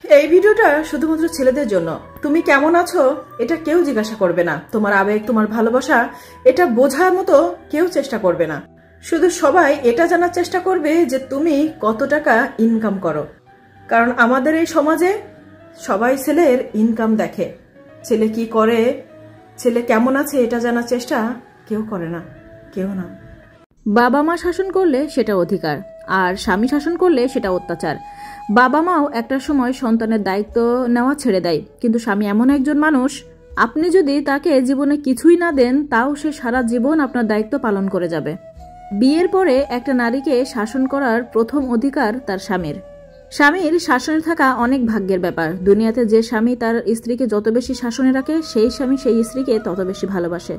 এই ভিডিওটা শুধুমাত্র ছেলেদের জন্য। তুমি কেমন আছো এটা কেউ জিজ্ঞাসা করবে না, তোমার আবেগ তোমার ভালোবাসা এটা বোঝার মতো কেউ চেষ্টা করবে না। শুধু সবাই এটা জানার চেষ্টা করবে যে তুমি কত টাকা ইনকাম করো। কারণ আমাদের এই সমাজে সবাই ছেলের ইনকাম দেখে, ছেলে কি করে, ছেলে কেমন আছে এটা জানার চেষ্টা কেউ করে না, কেউ না। বাবা মা শাসন করলে সেটা অধিকার, আর স্বামী শাসন করলে সেটা অত্যাচার। বাবা মাও একটা সময় সন্তানের দায়িত্ব নেওয়া ছেড়ে দেয়, কিন্তু স্বামী এমন একজন মানুষ, আপনি যদি তাকে জীবনে কিছুই না দেন তাও সে সারা জীবন আপনার দায়িত্ব পালন করে যাবে। বিয়ের পরে একটা নারীকে শাসন করার প্রথম অধিকার তার স্বামীর। স্বামীর শাসনে থাকা অনেক ভাগ্যের ব্যাপার। দুনিয়াতে যে স্বামী তার স্ত্রীকে যত বেশি শাসনে রাখে, সেই স্বামী সেই স্ত্রীকে তত বেশি ভালোবাসে।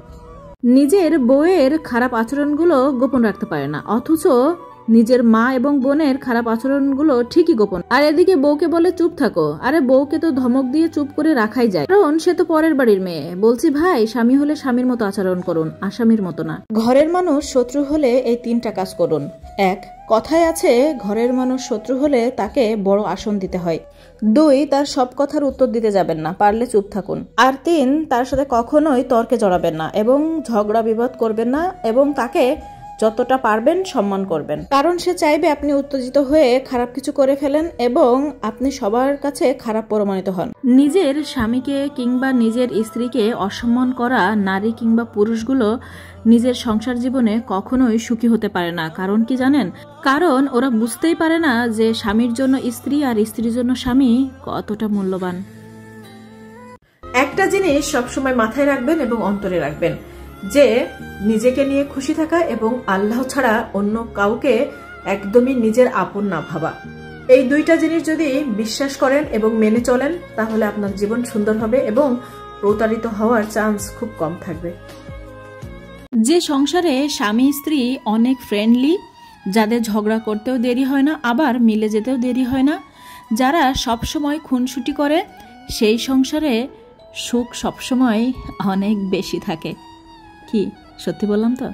নিজের বউয়ের খারাপ আচরণগুলো গোপন রাখতে পারে না, অথচ নিজের মা এবং বোনের খারাপ আচরণগুলো ঠিকই গোপন। আর এদিকে বউকে বলে চুপ থাকো। আরে বউকে তো ধমক দিয়ে চুপ করে রাখাই যায়, কারণ সে তো পরের বাড়ির মেয়ে। বলছি ভাই, স্বামী হলে স্বামীর মতো আচরণ করুন, আসামির মতো না। ঘরের মানুষ শত্রু হলে এই 3টা কাজ করুন। 1, কথায় আছে ঘরের মানুষ শত্রু হলে তাকে বড় আসন দিতে হয়। 2, তার সব কথার উত্তর দিতে যাবেন না, পারলে চুপ থাকুন। আর 3, তার সাথে কখনোই তর্কে জড়াবেন না এবং ঝগড়া বিবাদ করবেন না, এবং তাকে যতটা পারবেন সম্মান করবেন, কারণ সে চাইবে আপনি উত্তেজিত হয়ে খারাপ কিছু করে ফেলেন এবং আপনি সবার কাছে খারাপ প্রমাণিত হন। নিজের স্বামীকে কিংবা নিজের স্ত্রীকে অসম্মান করা নারী কিংবা পুরুষগুলো নিজের সংসার জীবনে কখনোই সুখী হতে পারে না। কারণ কি জানেন? কারণ ওরা বুঝতেই পারে না যে স্বামীর জন্য স্ত্রী আর স্ত্রীর জন্য স্বামী কতটা মূল্যবান। একটা জিনিস সবসময় মাথায় রাখবেন এবং অন্তরে রাখবেন, যে নিজেকে নিয়ে খুশি থাকা এবং আল্লাহ ছাড়া অন্য কাউকে একদমই নিজের আপন না ভাবা। এই 2টা জিনিস যদি বিশ্বাস করেন এবং মেনে চলেন, তাহলে আপনার জীবন সুন্দর হবে এবং প্রতারিত হওয়ার চান্স খুব কম থাকবে। যে সংসারে স্বামী স্ত্রী অনেক ফ্রেন্ডলি, যাদের ঝগড়া করতেও দেরি হয় না, আবার মিলে যেতেও দেরি হয় না, যারা সবসময় খুনসুটি করে, সেই সংসারে সুখ সবসময় অনেক বেশি থাকে। কি সত্যি বললাম তো?